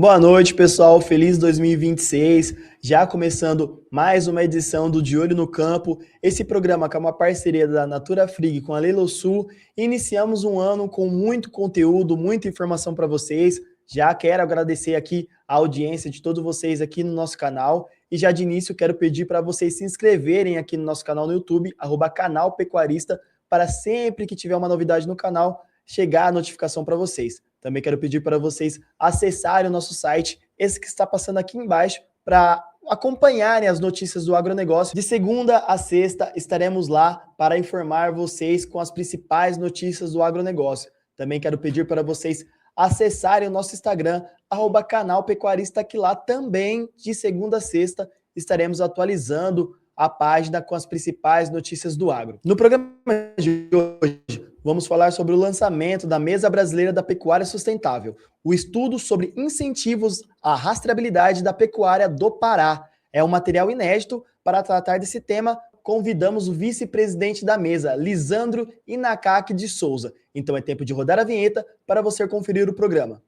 Boa noite, pessoal. Feliz 2026. Já começando mais uma edição do De Olho no Campo. Esse programa que é uma parceria da Natura Frig com a Leilo Sul. Iniciamos um ano com muito conteúdo, muita informação para vocês. Já quero agradecer aqui a audiência de todos vocês aqui no nosso canal. E já de início quero pedir para vocês se inscreverem aqui no nosso canal no YouTube, @canal Pecuarista, para sempre que tiver uma novidade no canal, chegar a notificação para vocês. Também quero pedir para vocês acessarem o nosso site, esse que está passando aqui embaixo, para acompanharem as notícias do agronegócio. De segunda a sexta estaremos lá para informar vocês com as principais notícias do agronegócio. Também quero pedir para vocês acessarem o nosso Instagram, @canal Pecuarista, que lá também, de segunda a sexta, estaremos atualizando a página com as principais notícias do agro. No programa de hoje, vamos falar sobre o lançamento da Mesa Brasileira da Pecuária Sustentável, o estudo sobre incentivos à rastreabilidade da pecuária do Pará. É um material inédito. Para tratar desse tema, convidamos o vice-presidente da mesa, Lisandro Inakaki de Souza. Então é tempo de rodar a vinheta para você conferir o programa.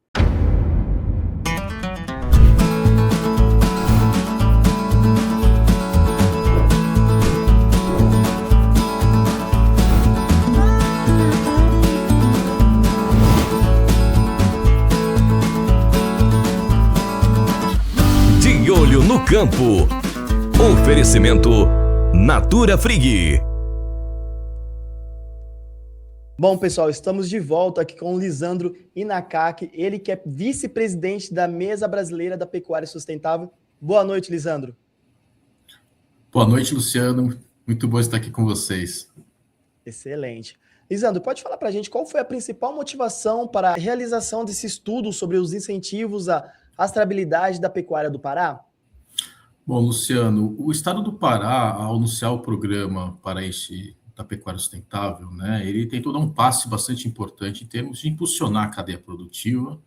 De Olho no Campo. Oferecimento Natura Frig. Bom, pessoal, estamos de volta aqui com o Lisandro Inakaki, ele que é vice-presidente da Mesa Brasileira da Pecuária Sustentável. Boa noite, Lisandro. Boa noite, Luciano. Muito bom estar aqui com vocês. Excelente. Lisandro, pode falar para a gente qual foi a principal motivação para a realização desse estudo sobre os incentivos à rastreabilidade da pecuária do Pará? Bom, Luciano, o Estado do Pará, ao anunciar o programa paraense da pecuária sustentável, né, ele tentou dar um passo bastante importante em termos de impulsionar a cadeia produtiva,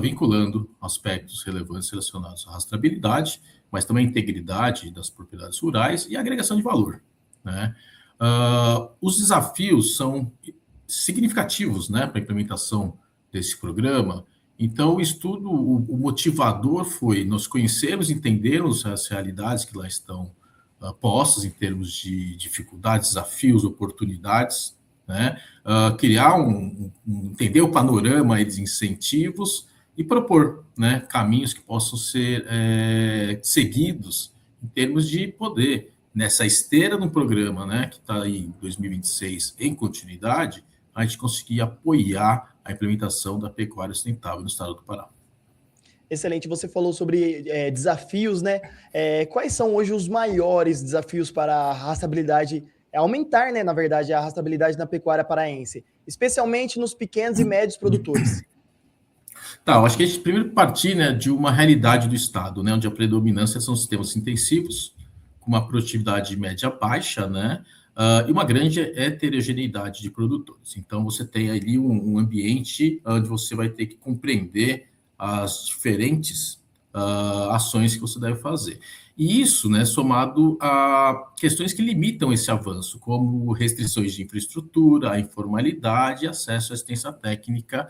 vinculando aspectos relevantes relacionados à rastreabilidade, mas também a integridade das propriedades rurais e a agregação de valor, né? Os desafios são significativos, né, para a implementação desse programa. Então, o estudo, o motivador foi nós conhecermos, entendermos as realidades que lá estão postas em termos de dificuldades, desafios, oportunidades, né? Criar entender o panorama aí dos incentivos e propor, né, caminhos que possam ser seguidos em termos de poder, nessa esteira do programa, né, que está aí em 2026 em continuidade, a gente conseguir apoiar a implementação da pecuária sustentável no estado do Pará. Excelente, você falou sobre desafios, né? Quais são hoje os maiores desafios para a rastreabilidade, aumentar, né, na verdade, a rastreabilidade na pecuária paraense, especialmente nos pequenos e médios produtores? Tá, eu acho que a gente primeiro partir, né, de uma realidade do estado, né, onde a predominância são sistemas intensivos, com uma produtividade média baixa, né, e uma grande heterogeneidade de produtores. Então, você tem ali um ambiente onde você vai ter que compreender as diferentes ações que você deve fazer. E isso, né, somado a questões que limitam esse avanço, como restrições de infraestrutura, a informalidade e acesso à assistência técnica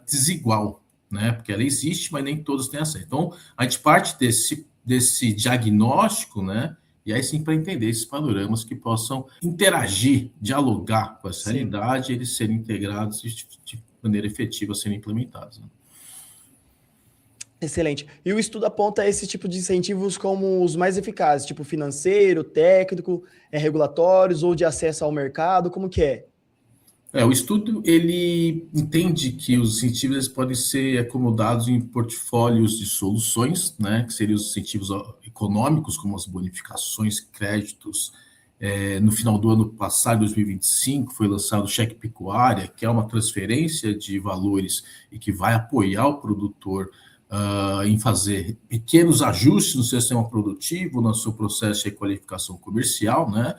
desigual, né, porque ela existe, mas nem todos têm acesso. Então, a gente parte desse diagnóstico, né, e aí sim para entender esses panoramas que possam interagir, dialogar com essa realidade, eles serem integrados e de maneira efetiva serem implementados, né? Excelente. E o estudo aponta esse tipo de incentivos como os mais eficazes, tipo financeiro, técnico, regulatórios ou de acesso ao mercado, como que é? O estudo, ele entende que os incentivos eles podem ser acomodados em portfólios de soluções, né, que seriam os incentivos econômicos, como as bonificações, créditos. No final do ano passado, 2025, foi lançado o Cheque Pecuária, que é uma transferência de valores e que vai apoiar o produtor em fazer pequenos ajustes no seu sistema produtivo, no seu processo de requalificação comercial, né?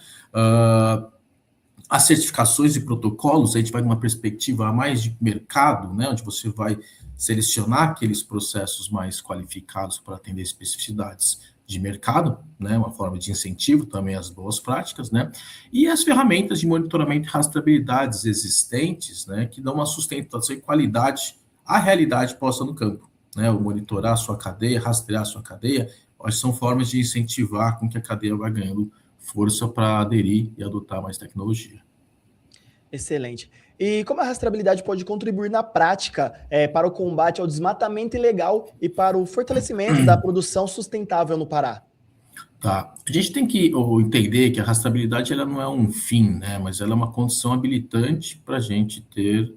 As certificações e protocolos, a gente vai numa perspectiva mais de mercado, né, onde você vai selecionar aqueles processos mais qualificados para atender especificidades de mercado, né, uma forma de incentivo também às boas práticas, né, e as ferramentas de monitoramento e rastreabilidades existentes, né, que dão uma sustentação e qualidade à realidade posta no campo, né, o monitorar a sua cadeia, rastrear a sua cadeia, são formas de incentivar com que a cadeia vá ganhando força para aderir e adotar mais tecnologia. Excelente. E como a rastreabilidade pode contribuir na prática para o combate ao desmatamento ilegal e para o fortalecimento da produção sustentável no Pará? Tá. A gente tem que entender que a rastreabilidade ela não é um fim, né, mas ela é uma condição habilitante para a gente ter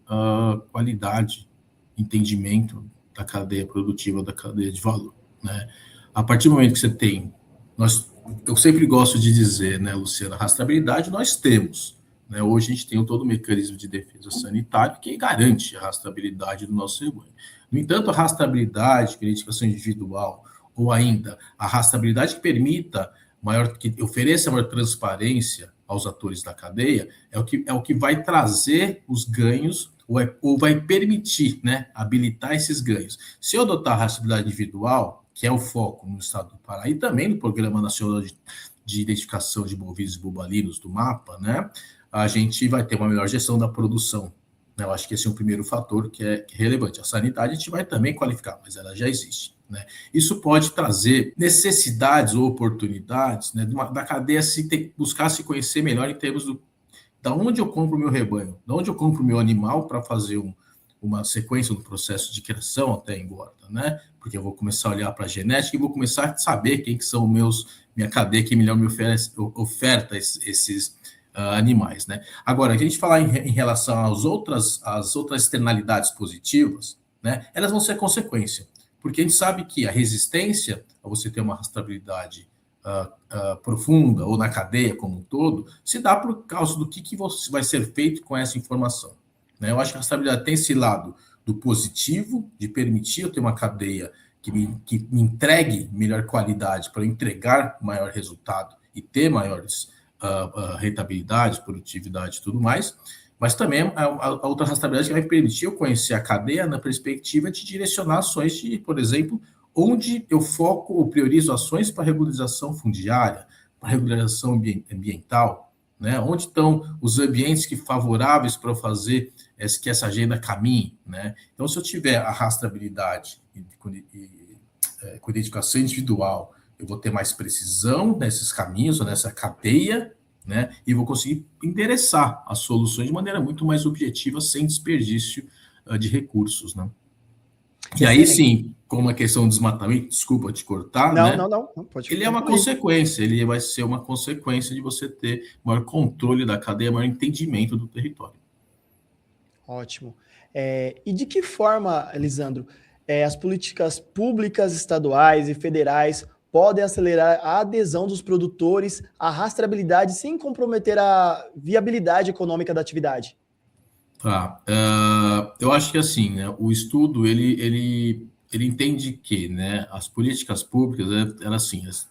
qualidade, entendimento da cadeia produtiva, da cadeia de valor, né? A partir do momento que você tem, eu sempre gosto de dizer, né, Luciana, a rastreabilidade nós temos, né? Hoje a gente tem todo o mecanismo de defesa sanitária que garante a rastreabilidade do nosso rebanho. No entanto, a rastreabilidade, verificação individual, ou ainda a rastreabilidade que permita que ofereça maior transparência aos atores da cadeia, é o que vai trazer os ganhos ou vai permitir, né, habilitar esses ganhos. Se eu adotar a rastreabilidade individual, que é o foco no estado do Pará, e também no Programa Nacional de Identificação de Bovinos e Bubalinos, do MAPA, né, a gente vai ter uma melhor gestão da produção. Eu acho que esse é um primeiro fator que é relevante. A sanidade a gente vai também qualificar, mas ela já existe, né? Isso pode trazer necessidades ou oportunidades, né, da cadeia buscar se conhecer melhor em termos da onde eu compro o meu rebanho, da onde eu compro o meu animal para fazer uma sequência do processo de criação até engorda, né? Porque eu vou começar a olhar para a genética e vou começar a saber quem que são minha cadeia que melhor me oferta esses animais, né? Agora, a gente falar em relação às outras externalidades positivas, né? Elas vão ser consequência, porque a gente sabe que a resistência a você ter uma rastreabilidade profunda ou na cadeia como um todo, se dá por causa do que vai ser feito com essa informação, né? Eu acho que a rastreabilidade tem esse lado do positivo, de permitir eu ter uma cadeia que me entregue melhor qualidade para entregar maior resultado e ter maiores rentabilidade, produtividade e tudo mais, mas também a outra rastreabilidade que vai permitir eu conhecer a cadeia na perspectiva de direcionar ações de, por exemplo, onde eu foco ou priorizo ações para regularização fundiária, para regularização ambiental, né? Onde estão os ambientes favoráveis para eu fazer que essa agenda caminhe, né? Então, se eu tiver a rastreabilidade com identificação individual, eu vou ter mais precisão nesses caminhos, ou nessa cadeia, né? E vou conseguir endereçar as soluções de maneira muito mais objetiva, sem desperdício de recursos, né? E aí, sim, como a questão do desmatamento, desculpa te cortar, não, né? não, pode ele é uma consequência, ele vai ser uma consequência de você ter maior controle da cadeia, maior entendimento do território. Ótimo. E de que forma, Elisandro, as políticas públicas, estaduais e federais podem acelerar a adesão dos produtores à rastreabilidade sem comprometer a viabilidade econômica da atividade? Tá. Eu acho que assim, né, o estudo ele entende que, né, as políticas públicas,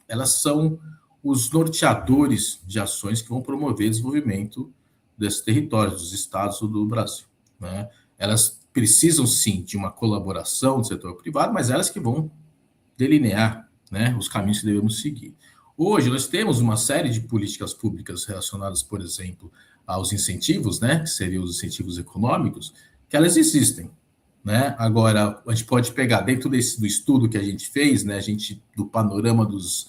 elas são os norteadores de ações que vão promover o desenvolvimento desses territórios, dos estados do Brasil, né? Elas precisam sim de uma colaboração do setor privado, mas elas que vão delinear, né, os caminhos que devemos seguir. Hoje nós temos uma série de políticas públicas relacionadas, por exemplo, aos incentivos, né, que seriam os incentivos econômicos, que elas existem, né? Agora, a gente pode pegar dentro do estudo que a gente fez, né, do panorama dos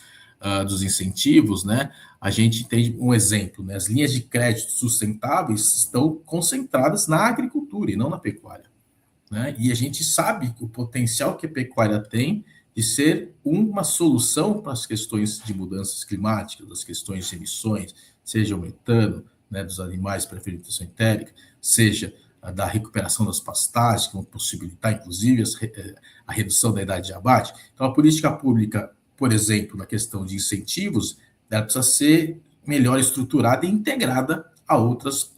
incentivos, né, a gente tem um exemplo, né, as linhas de crédito sustentáveis estão concentradas na agricultura e não na pecuária, né? E a gente sabe o potencial que a pecuária tem de ser uma solução para as questões de mudanças climáticas, das questões de emissões, seja o metano, né, dos animais para fermentação entérica, seja da recuperação das pastagens, que vão possibilitar, inclusive, a redução da idade de abate. Então, a política pública, por exemplo, na questão de incentivos, ela precisa ser melhor estruturada e integrada a outros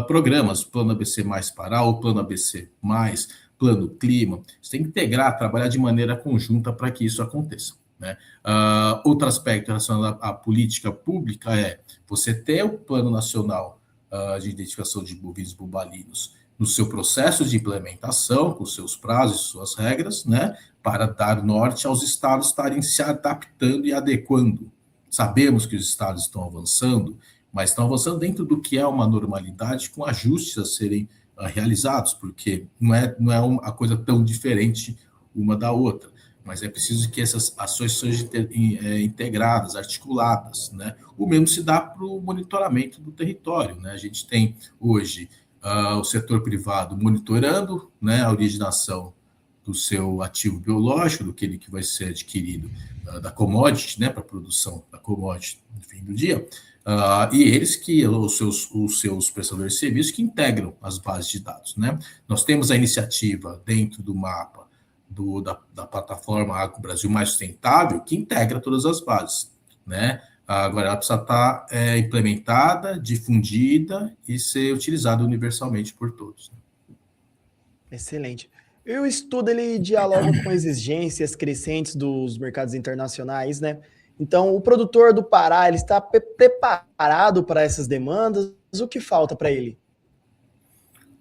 programas, Plano ABC Mais Pará, ou Plano ABC Mais, Plano Clima. Você tem que integrar, trabalhar de maneira conjunta para que isso aconteça, né? Outro aspecto relacionado à política pública é você ter o Plano Nacional de Identificação de Bovinos e Bubalinos no seu processo de implementação, com seus prazos e suas regras, né, para dar norte aos estados estarem se adaptando e adequando. Sabemos que os estados estão avançando, mas estão avançando dentro do que é uma normalidade, com ajustes a serem realizados, porque não é uma coisa tão diferente uma da outra, mas é preciso que essas ações sejam integradas, articuladas, né? O mesmo se dá para o monitoramento do território, né? A gente tem hoje o setor privado monitorando, né, a originação do seu ativo biológico, do que vai ser adquirido, da commodity, né, para a produção da commodity no fim do dia, e eles os seus prestadores de serviços que integram as bases de dados, né? Nós temos a iniciativa dentro do mapa da plataforma Agro Brasil Mais Sustentável, que integra todas as bases, né? Agora, ela precisa estar implementada, difundida e ser utilizada universalmente por todos. Excelente. E o estudo, ele dialoga com exigências crescentes dos mercados internacionais, né? Então, o produtor do Pará, ele está preparado para essas demandas? O que falta para ele?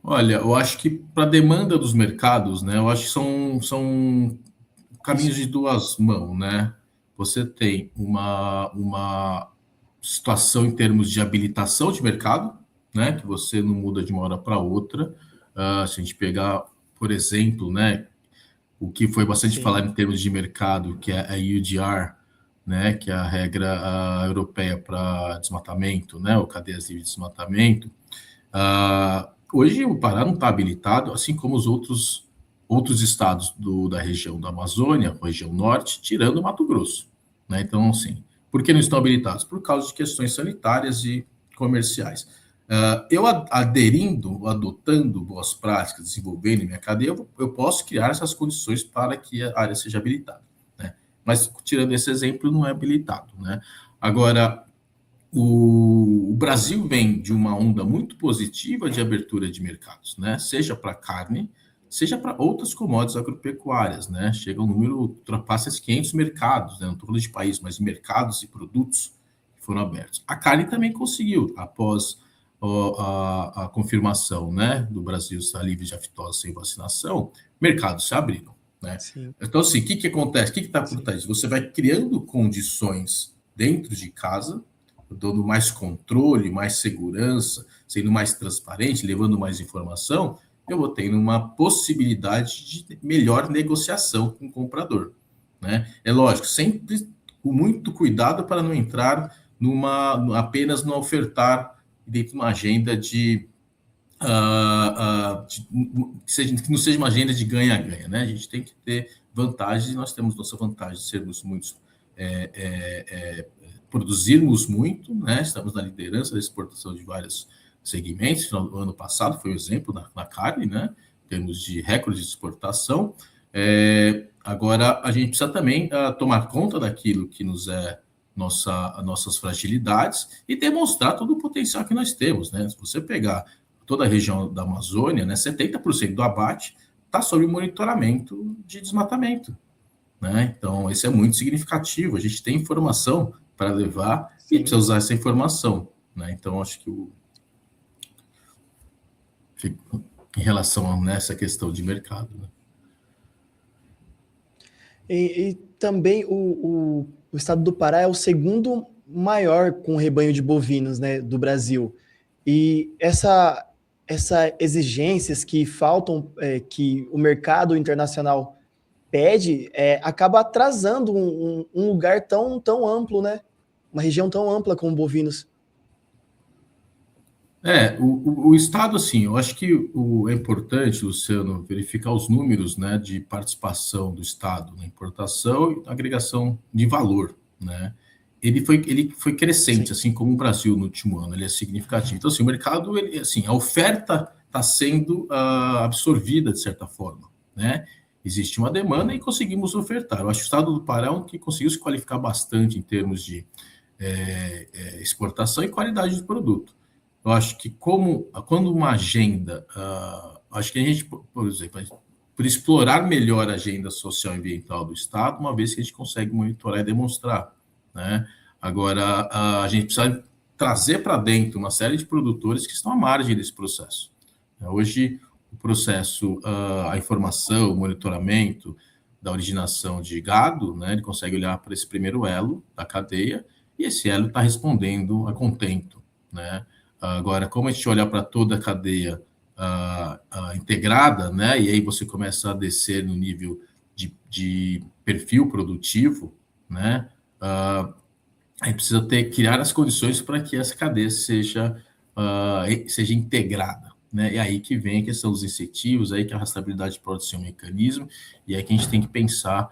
Olha, eu acho que para a demanda dos mercados, né, eu acho que são caminhos de duas mãos, né? Você tem uma situação em termos de habilitação de mercado, né, que você não muda de uma hora para outra. Se a gente pegar, por exemplo, né, o que foi bastante falado em termos de mercado, que é a UDR, né, que é a regra europeia para desmatamento, né, ou cadeias livres de desmatamento. Hoje o Pará não está habilitado, assim como os outros estados da região da Amazônia, região norte, tirando o Mato Grosso, né? Então, assim, por que não estão habilitados? Por causa de questões sanitárias e comerciais. Eu adotando boas práticas, desenvolvendo minha cadeia, eu posso criar essas condições para que a área seja habilitada, né? Mas, tirando esse exemplo, não é habilitado, né? Agora, o Brasil vem de uma onda muito positiva de abertura de mercados, né? Seja para carne, seja para outras commodities agropecuárias, né? Chega um número, ultrapassa esses 500 mercados, né? Não estou falando de país, mas mercados e produtos que foram abertos. A carne também conseguiu, após a confirmação, né, do Brasil estar livre de aftosa sem vacinação, mercados se abriram, né? Sim. Então, assim, o que acontece? O que está por trás? Você vai criando condições dentro de casa, dando mais controle, mais segurança, sendo mais transparente, levando mais informação, eu vou tendo uma possibilidade de melhor negociação com o comprador, né? É lógico, sempre com muito cuidado para não entrar apenas no ofertar dentro de uma agenda que não seja uma agenda de ganha-ganha, né? A gente tem que ter vantagens, e nós temos nossa vantagem de sermos muitos, produzirmos muito, né? Estamos na liderança da exportação de vários segmentos. No ano passado foi um exemplo na carne, né? Em termos de recorde de exportação. Agora, a gente precisa também tomar conta daquilo que nos é nossas fragilidades e demonstrar todo o potencial que nós temos, né? Se você pegar toda a região da Amazônia, né, 70% do abate está sob monitoramento de desmatamento, né? Então, isso é muito significativo. A gente tem informação para levar e precisa usar essa informação, né? Então, acho que em relação a essa questão de mercado, né? E também o estado do Pará é o segundo maior com rebanho de bovinos, né, do Brasil. E essas exigências que faltam, que o mercado internacional pede, acaba atrasando um lugar tão amplo, né? Uma região tão ampla como bovinos. O Estado, assim, eu acho que é importante, Luciano, verificar os números, né, de participação do Estado na importação e agregação de valor, né? Ele foi crescente, assim como o Brasil no último ano, ele é significativo. Então, assim, o mercado, a oferta está sendo absorvida de certa forma, né? Existe uma demanda e conseguimos ofertar. Eu acho que o Estado do Pará é um que conseguiu se qualificar bastante em termos de exportação e qualidade do produto. Eu acho que quando uma agenda, acho que a gente, por exemplo, por explorar melhor a agenda social e ambiental do Estado, uma vez que a gente consegue monitorar e demonstrar, né? Agora, a gente precisa trazer para dentro uma série de produtores que estão à margem desse processo. Hoje, o processo, a informação, o monitoramento da originação de gado, né, ele consegue olhar para esse primeiro elo da cadeia e esse elo está respondendo a contento, né? Agora, como a gente olhar para toda a cadeia integrada, né? E aí você começa a descer no nível de perfil produtivo, né? Aí precisa criar as condições para que essa cadeia seja integrada, né? E aí que vem a questão dos incentivos, aí que a rastreabilidade pode ser um mecanismo, e aí que a gente tem que pensar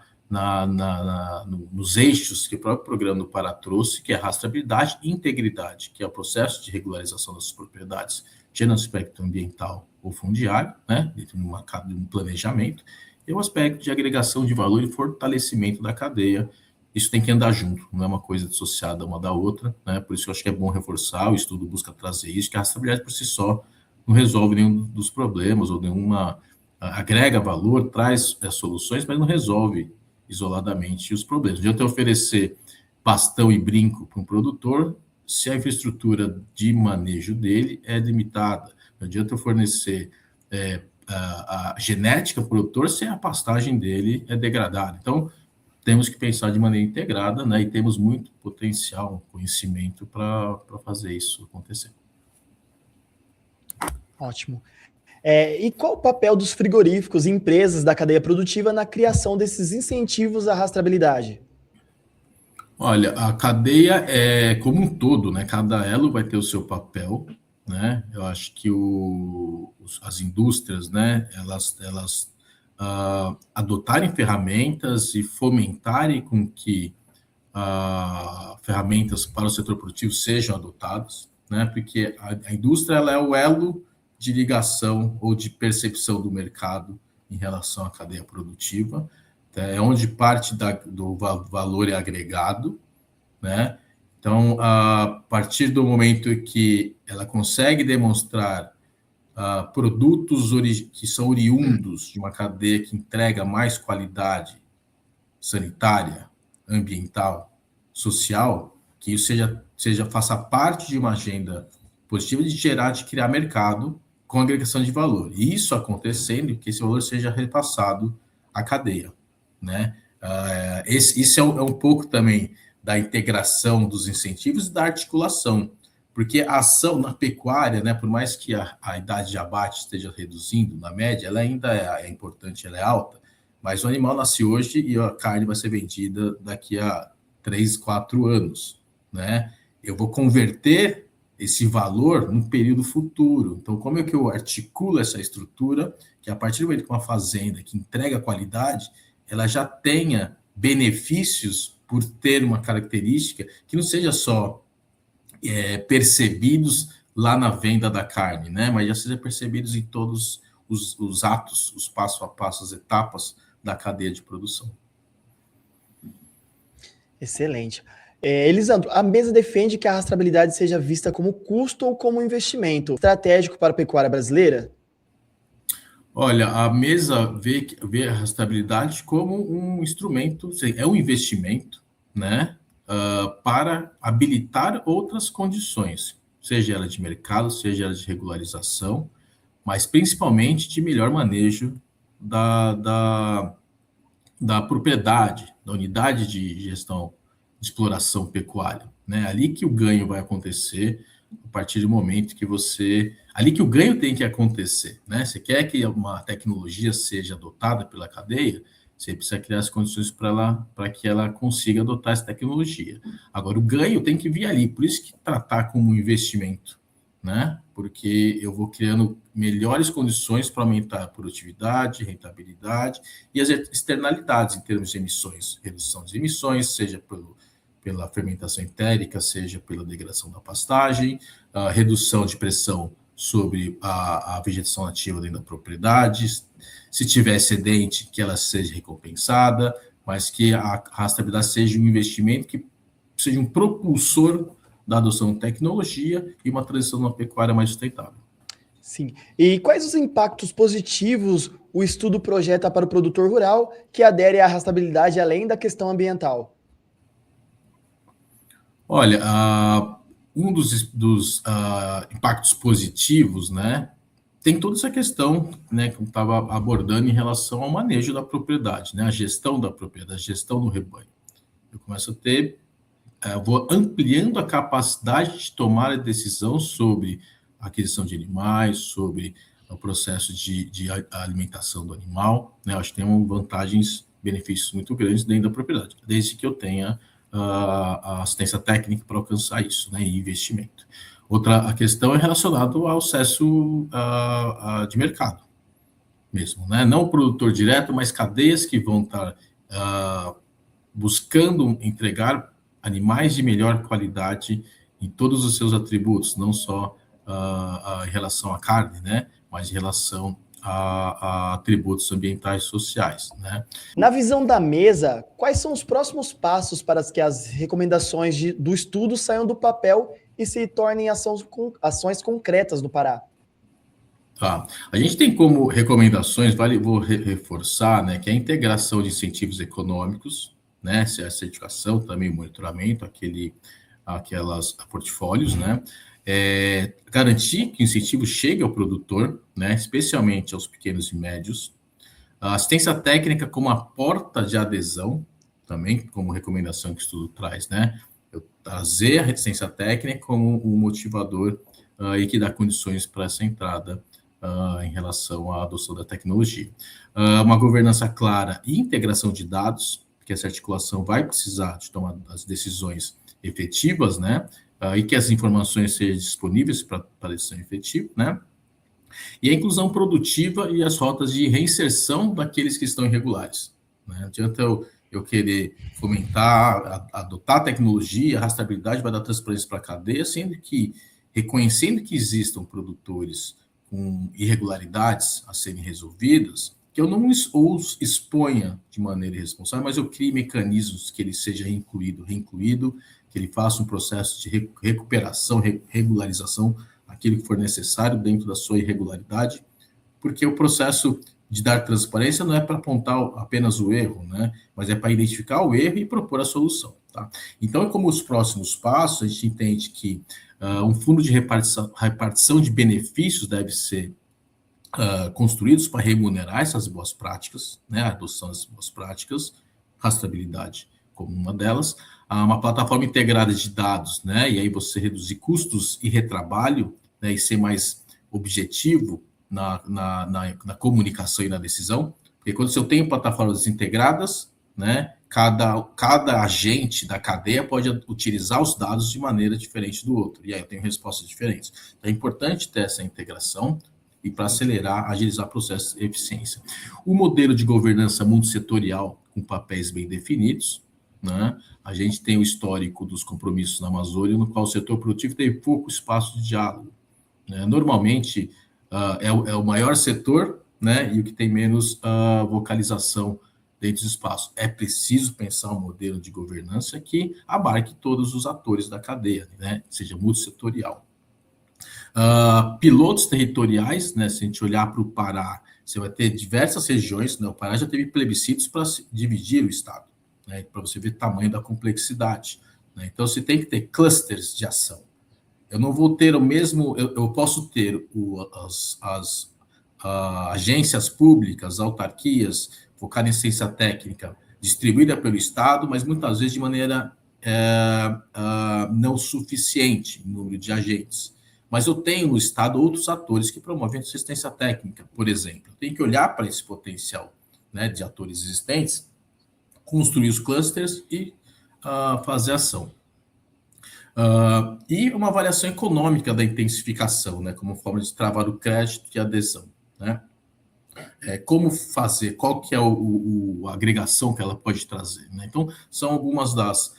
nos eixos que o próprio programa do Pará trouxe, que é rastreabilidade e integridade, que é o processo de regularização das propriedades, seja no aspecto ambiental ou fundiário, né? Dentro de um planejamento, e o aspecto de agregação de valor e fortalecimento da cadeia. Isso tem que andar junto, não é uma coisa dissociada uma da outra, né? Por isso que eu acho que é bom reforçar, o estudo busca trazer isso, que a rastreabilidade por si só não resolve nenhum dos problemas, ou agrega valor, traz soluções, mas não resolve isoladamente os problemas. Não adianta eu oferecer bastão e brinco para um produtor se a infraestrutura de manejo dele é limitada. Não adianta eu fornecer a genética para o produtor se a pastagem dele é degradada. Então, temos que pensar de maneira integrada, né? E temos muito potencial, conhecimento para fazer isso acontecer. Ótimo. E qual o papel dos frigoríficos e empresas da cadeia produtiva na criação desses incentivos à rastreabilidade? Olha, a cadeia é como um todo, né? Cada elo vai ter o seu papel, né? Eu acho que as indústrias, né? Elas adotarem ferramentas e fomentarem com que ferramentas para o setor produtivo sejam adotadas, né? Porque a indústria ela é o elo de ligação ou de percepção do mercado em relação à cadeia produtiva, é onde parte do valor é agregado, né? Então, a partir do momento que ela consegue demonstrar produtos que são oriundos de uma cadeia que entrega mais qualidade sanitária, ambiental, social, que isso faça parte de uma agenda positiva de criar mercado com agregação de valor. E isso acontecendo, que esse valor seja repassado à cadeia, né? Isso é um pouco também da integração dos incentivos e da articulação, porque a ação na pecuária, né, por mais que a idade de abate esteja reduzindo, na média, ela ainda é importante, ela é alta, mas o animal nasce hoje e a carne vai ser vendida daqui a 3, 4 anos, né? Eu vou converter esse valor no período futuro. Então, como é que eu articulo essa estrutura que, a partir do momento que uma fazenda que entrega qualidade, ela já tenha benefícios por ter uma característica que não seja só percebidos lá na venda da carne, né? Mas já seja percebidos em todos os atos, os passo a passo, as etapas da cadeia de produção. Excelente. Elisandro, a mesa defende que a rastreabilidade seja vista como custo ou como investimento estratégico para a pecuária brasileira? Olha, a mesa vê a rastreabilidade como um instrumento, é um investimento, né, para habilitar outras condições, seja ela de mercado, seja ela de regularização, mas principalmente de melhor manejo da propriedade, da unidade de gestão de exploração pecuária, né? Ali que o ganho vai acontecer, a partir do momento que ali que o ganho tem que acontecer, né? Você quer que uma tecnologia seja adotada pela cadeia, você precisa criar as condições para que ela consiga adotar essa tecnologia. Agora, o ganho tem que vir ali, por isso que tratar como um investimento, né? Porque eu vou criando melhores condições para aumentar a produtividade, rentabilidade e as externalidades em termos de emissões, redução de emissões, seja pela fermentação entérica, seja pela degradação da pastagem, a redução de pressão sobre a vegetação nativa dentro da propriedade, se tiver excedente, que ela seja recompensada, mas que a rastreabilidade seja um investimento que seja um propulsor da adoção de tecnologia e uma transição na pecuária mais sustentável. Sim. E quais os impactos positivos o estudo projeta para o produtor rural que adere à rastreabilidade além da questão ambiental? Olha, um dos impactos positivos, né, tem toda essa questão, né, que eu estava abordando em relação ao manejo da propriedade, né, a gestão da propriedade, a gestão do rebanho. Eu começo a vou ampliando a capacidade de tomar a decisão sobre a aquisição de animais, sobre o processo de alimentação do animal, né? Eu acho que tem vantagens, benefícios muito grandes dentro da propriedade, desde que eu tenha a assistência técnica para alcançar isso, né? E investimento. A questão é relacionada ao acesso de mercado mesmo, né? Não o produtor direto, mas cadeias que vão estar buscando entregar animais de melhor qualidade em todos os seus atributos, não só em relação à carne, né? Mas em relação a atributos ambientais e sociais, né? Na visão da mesa, quais são os próximos passos para que as recomendações do estudo saiam do papel e se tornem ações concretas no Pará? Tá. A gente tem como recomendações, vou reforçar, né, que a integração de incentivos econômicos, né, a certificação, também o monitoramento, aquelas portfólios, né, garantir que o incentivo chegue ao produtor, né, especialmente aos pequenos e médios, a assistência técnica como a porta de adesão, também como recomendação que o estudo traz, né, eu trazer a assistência técnica como um motivador e que dá condições para essa entrada em relação à adoção da tecnologia. Uma governança clara e integração de dados, que essa articulação vai precisar de tomar as decisões efetivas, né? E que as informações sejam disponíveis para a decisão efetiva, né? E a inclusão produtiva e as rotas de reinserção daqueles que estão irregulares. Né? Não adianta eu querer fomentar, adotar a tecnologia, a rastreabilidade vai dar transparência para a cadeia, sendo que, reconhecendo que existam produtores com irregularidades a serem resolvidas, que eu não os exponha de maneira irresponsável, mas eu crie mecanismos que ele seja reincluído, que ele faça um processo de recuperação, regularização, aquilo que for necessário dentro da sua irregularidade, porque o processo de dar transparência não é para apontar apenas o erro, né? Mas é para identificar o erro e propor a solução. Tá? Então, como os próximos passos, a gente entende que um fundo de repartição de benefícios deve ser construídos para remunerar essas boas práticas, né? A adoção das boas práticas, rastreabilidade como uma delas, uma plataforma integrada de dados, né? E aí você reduzir custos e retrabalho, né? E ser mais objetivo na comunicação e na decisão, porque quando eu tenho plataformas integradas, né? Cada agente da cadeia pode utilizar os dados de maneira diferente do outro, e aí eu tenho respostas diferentes. Então é importante ter essa integração e para acelerar, agilizar processos de eficiência. O modelo de governança multissetorial com papéis bem definidos, né? A gente tem o histórico dos compromissos na Amazônia, no qual o setor produtivo teve pouco espaço de diálogo. Né? Normalmente, é o maior setor, né? E o que tem menos vocalização dentro dos espaços. É preciso pensar um modelo de governança que abarque todos os atores da cadeia, né? Seja multissetorial. Pilotos territoriais, né? Se a gente olhar para o Pará, você vai ter diversas regiões, né? O Pará já teve plebiscitos para dividir o estado, né? Para você ver o tamanho da complexidade, né? Então, você tem que ter clusters de ação. Eu não vou ter o mesmo... Eu posso ter as agências públicas, autarquias, focar em ciência técnica, distribuída pelo Estado, mas muitas vezes de maneira não suficiente em número de agentes. Mas eu tenho no Estado outros atores que promovem assistência técnica, por exemplo. Eu tenho que olhar para esse potencial, né, de atores existentes, construir os clusters e fazer ação. E uma avaliação econômica da intensificação, né, como forma de travar o crédito e a adesão. Né? Como fazer, qual que é a agregação que ela pode trazer. Né? Então, são algumas das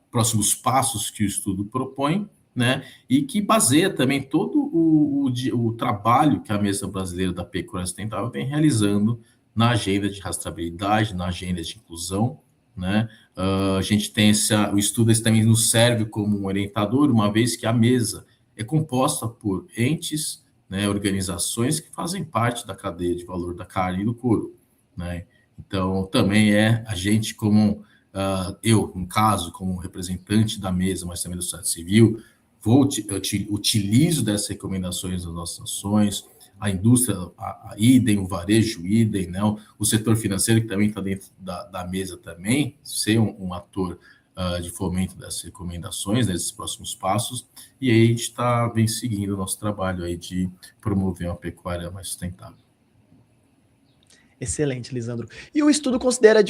próximos passos que o estudo propõe, né? E que baseia também todo o trabalho que a Mesa Brasileira da Pecuária Sustentável vem realizando na agenda de rastreabilidade, na agenda de inclusão. Né? A gente tem o estudo também nos serve como um orientador, uma vez que a mesa é composta por entes, né, organizações que fazem parte da cadeia de valor da carne e do couro. Né? Então, também a gente como... eu, no caso, como representante da mesa, mas também da sociedade civil, utilizo dessas recomendações das nossas ações, a indústria, a idem, o varejo idem, né? O setor financeiro que também está dentro da mesa também, ser um ator de fomento dessas recomendações, desses próximos passos, e aí a gente vem seguindo o nosso trabalho aí de promover uma pecuária mais sustentável. Excelente, Lisandro. E o estudo considera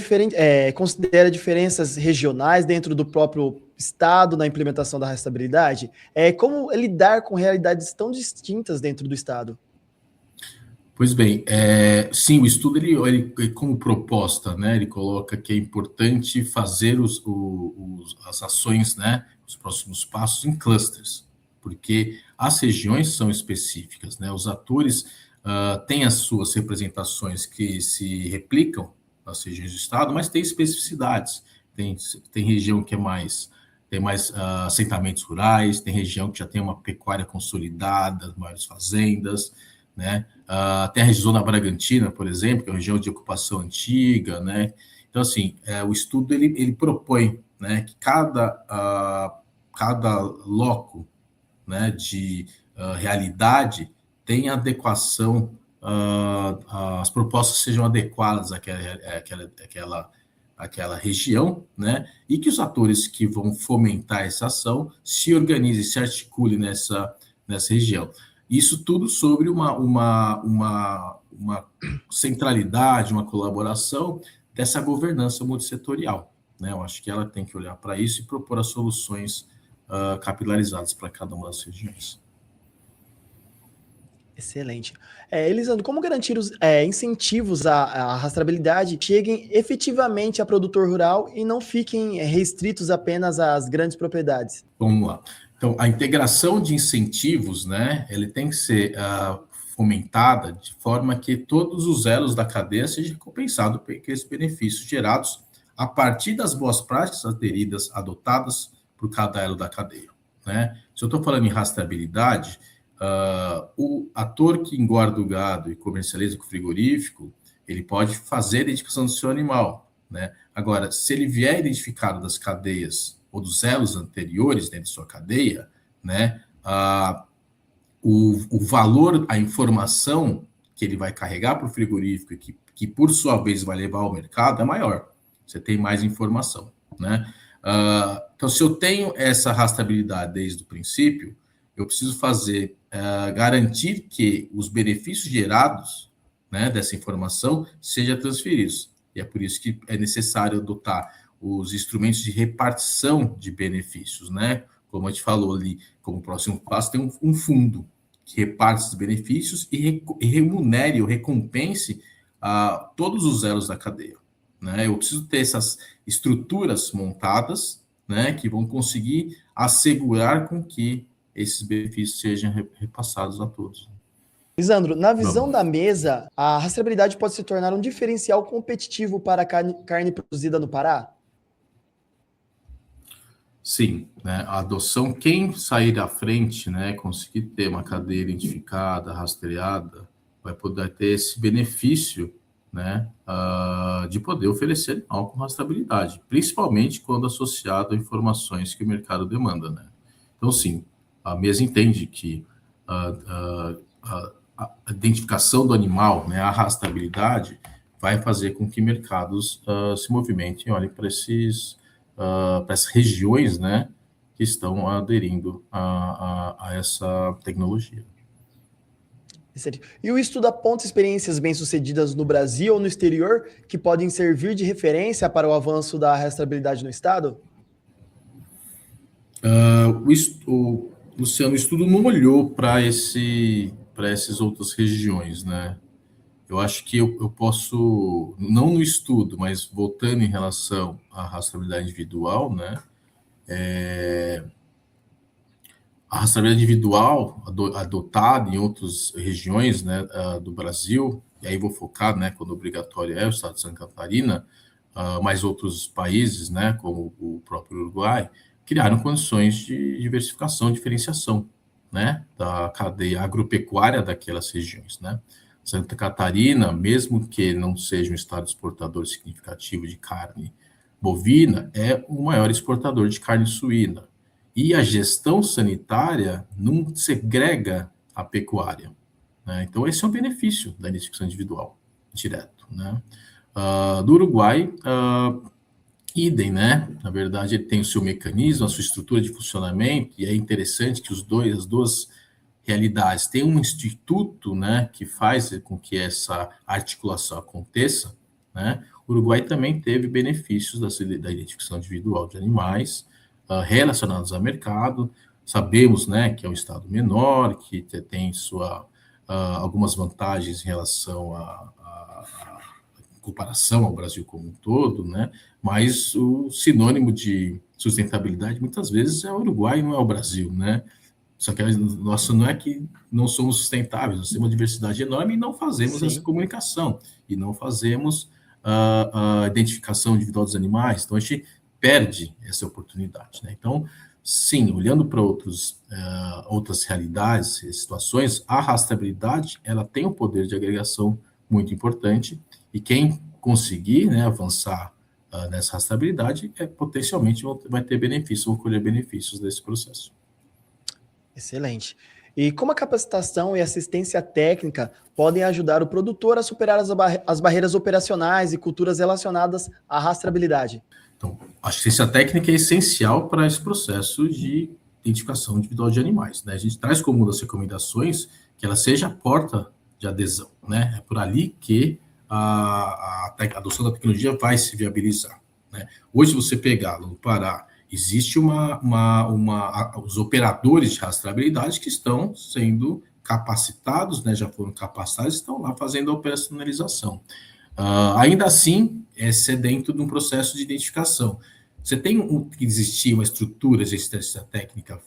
diferenças regionais dentro do próprio estado na implementação da rastreabilidade? Como lidar com realidades tão distintas dentro do estado? Pois bem, sim, o estudo, ele como proposta, né, ele coloca que é importante fazer as ações, né, os próximos passos em clusters, porque as regiões são específicas, né, os atores têm as suas representações que se replicam nas regiões do estado, mas tem especificidades, tem região que tem mais assentamentos rurais, tem região que já tem uma pecuária consolidada, maiores fazendas, né? Tem a Zona Bragantina, por exemplo, que é uma região de ocupação antiga, né? Então, assim, o estudo ele propõe, né, que cada loco, né, de realidade tenha adequação, as propostas sejam adequadas àquela região, né? E que os atores que vão fomentar essa ação se organizem, se articulem nessa região. Isso tudo sobre uma centralidade, uma colaboração dessa governança multissetorial, né? Eu acho que ela tem que olhar para isso e propor as soluções capilarizadas para cada uma das regiões. Excelente. Elisandro, como garantir os incentivos à rastreabilidade cheguem efetivamente a produtor rural e não fiquem restritos apenas às grandes propriedades? Vamos lá. Então, a integração de incentivos, né, ele tem que ser fomentada de forma que todos os elos da cadeia sejam compensados por aqueles benefícios gerados a partir das boas práticas adotadas por cada elo da cadeia, né? Se eu estou falando em rastreabilidade, o ator que engorda o gado e comercializa com frigorífico, ele pode fazer a identificação do seu animal, né? Agora, se ele vier identificado das cadeias ou dos elos anteriores dentro de sua cadeia, né, o valor, a informação que ele vai carregar para o frigorífico, que por sua vez vai levar ao mercado, é maior. Você tem mais informação, né? Então, se eu tenho essa rastreabilidade desde o princípio, eu preciso garantir que os benefícios gerados, né, dessa informação sejam transferidos. E é por isso que é necessário adotar os instrumentos de repartição de benefícios, né? Como a gente falou ali, como próximo passo, tem um fundo que reparte esses benefícios e remunere ou recompense todos os elos da cadeia, né? Eu preciso ter essas estruturas montadas, né, que vão conseguir assegurar com que esses benefícios sejam repassados a todos. Lisandro, na visão da mesa, a rastreabilidade pode se tornar um diferencial competitivo para a carne produzida no Pará? Sim, né? A adoção, quem sair à frente, né, conseguir ter uma cadeia identificada, rastreada, vai poder ter esse benefício, né, de poder oferecer animal com rastreabilidade, principalmente quando associado a informações que o mercado demanda, né? Então, sim, a mesa entende que a identificação do animal, né, a rastreabilidade, vai fazer com que mercados se movimentem e olhem para essas regiões, né, que estão aderindo a essa tecnologia. E o estudo aponta experiências bem-sucedidas no Brasil ou no exterior que podem servir de referência para o avanço da rastreabilidade no estado? Luciano, o estudo não olhou para essas outras regiões, né? Eu acho que eu posso, não no estudo, mas voltando em relação à rastreabilidade individual, né? A rastreabilidade individual adotada em outras regiões, né, do Brasil, e aí vou focar, né, quando obrigatório é o estado de Santa Catarina, mas outros países, né, como o próprio Uruguai, criaram condições de diversificação, diferenciação, né, da cadeia agropecuária daquelas regiões, né. Santa Catarina, mesmo que não seja um estado exportador significativo de carne bovina, é o maior exportador de carne suína. E a gestão sanitária não segrega a pecuária, né? Então, esse é um benefício da identificação individual, direto, né? Do Uruguai, Idem, né? Na verdade, ele tem o seu mecanismo, a sua estrutura de funcionamento, e é interessante que as duas realidades têm um instituto, né, que faz com que essa articulação aconteça, né? O Uruguai também teve benefícios da identificação individual de animais relacionados ao mercado. Sabemos, né, que é um estado menor, que tem algumas vantagens em relação a comparação ao Brasil como um todo, né? Mas o sinônimo de sustentabilidade muitas vezes é o Uruguai, não é o Brasil, né? Só que nossa não é que não somos sustentáveis, nós temos uma diversidade enorme e não fazemos essa Sim. comunicação e não fazemos a identificação individual dos animais. Então a gente perde essa oportunidade, né? Então, sim, olhando para outras realidades, situações, a rastreabilidade ela tem um poder de agregação muito importante e quem conseguir, né, avançar nessa rastreabilidade potencialmente vai ter benefícios, vão colher benefícios desse processo. Excelente. E como a capacitação e assistência técnica podem ajudar o produtor a superar as barreiras operacionais e culturas relacionadas à rastreabilidade? Então, a assistência técnica é essencial para esse processo de identificação individual de animais, né? A gente traz como uma das recomendações que ela seja a porta de adesão, né? É por ali que a adoção da tecnologia vai se viabilizar, né? Hoje, você pegar no Pará, existe os operadores de rastreabilidade que estão sendo capacitados, né? Já foram capacitados, estão lá fazendo a operacionalização. Ainda assim, é dentro de um processo de identificação. Você tem que existir uma estrutura de assistência técnica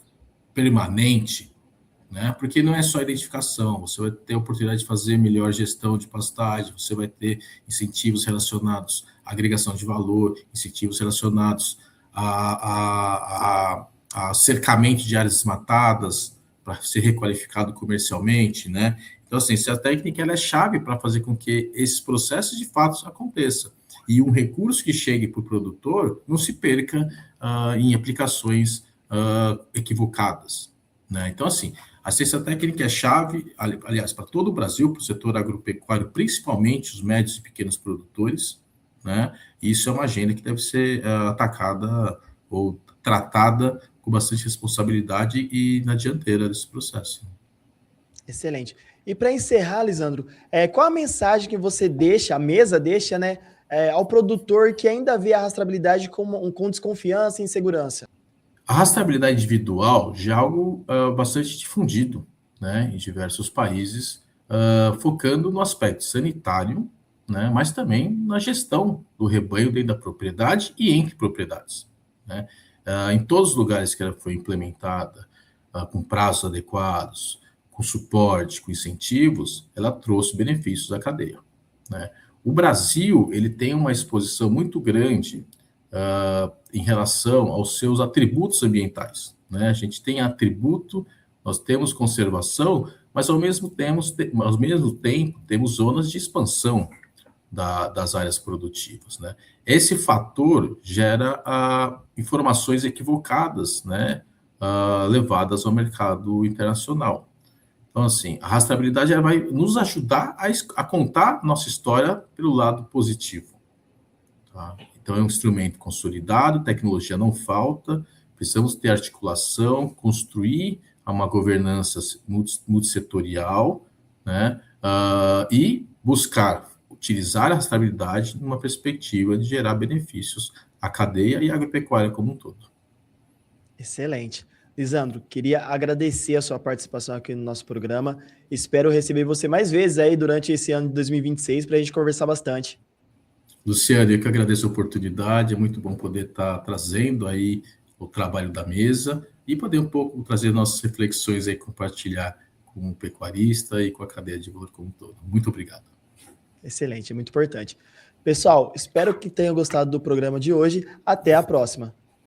permanente, né? Porque não é só identificação, você vai ter a oportunidade de fazer melhor gestão de pastagem, você vai ter incentivos relacionados à agregação de valor, incentivos relacionados a cercamento de áreas desmatadas para ser requalificado comercialmente, né? Então, assim, essa técnica ela é chave para fazer com que esses processos de fato aconteçam. E um recurso que chegue para o produtor não se perca em aplicações equivocadas, né? Então, assim, a assistência técnica é chave, aliás, para todo o Brasil, para o setor agropecuário, principalmente os médios e pequenos produtores, né? Isso é uma agenda que deve ser atacada ou tratada com bastante responsabilidade e na dianteira desse processo. Excelente. E para encerrar, Lisandro, qual a mensagem que você deixa, a mesa deixa, né, ao produtor que ainda vê a rastreabilidade com desconfiança e insegurança? A rastreabilidade individual já é algo bastante difundido, né, em diversos países, focando no aspecto sanitário, né, mas também na gestão do rebanho dentro da propriedade e entre propriedades, né. Em todos os lugares que ela foi implementada, com prazos adequados, com suporte, com incentivos, ela trouxe benefícios à cadeia, né. O Brasil ele tem uma exposição muito grande em relação aos seus atributos ambientais, né? A gente tem atributo, nós temos conservação, mas ao mesmo tempo temos zonas de expansão das áreas produtivas, né? Esse fator gera informações equivocadas, né? Levadas ao mercado internacional. Então, assim, a rastreabilidade ela vai nos ajudar a contar nossa história pelo lado positivo. Tá? Então, é um instrumento consolidado, tecnologia não falta, precisamos ter articulação, construir uma governança multissetorial, né? E buscar utilizar a rastreabilidade numa perspectiva de gerar benefícios à cadeia e à agropecuária como um todo. Excelente. Lisandro, queria agradecer a sua participação aqui no nosso programa. Espero receber você mais vezes aí durante esse ano de 2026 para a gente conversar bastante. Luciano, eu que agradeço a oportunidade, é muito bom poder estar trazendo aí o trabalho da mesa e poder um pouco trazer nossas reflexões aí, compartilhar com o pecuarista e com a cadeia de valor como um todo. Muito obrigado. Excelente, é muito importante. Pessoal, espero que tenham gostado do programa de hoje. Até a próxima.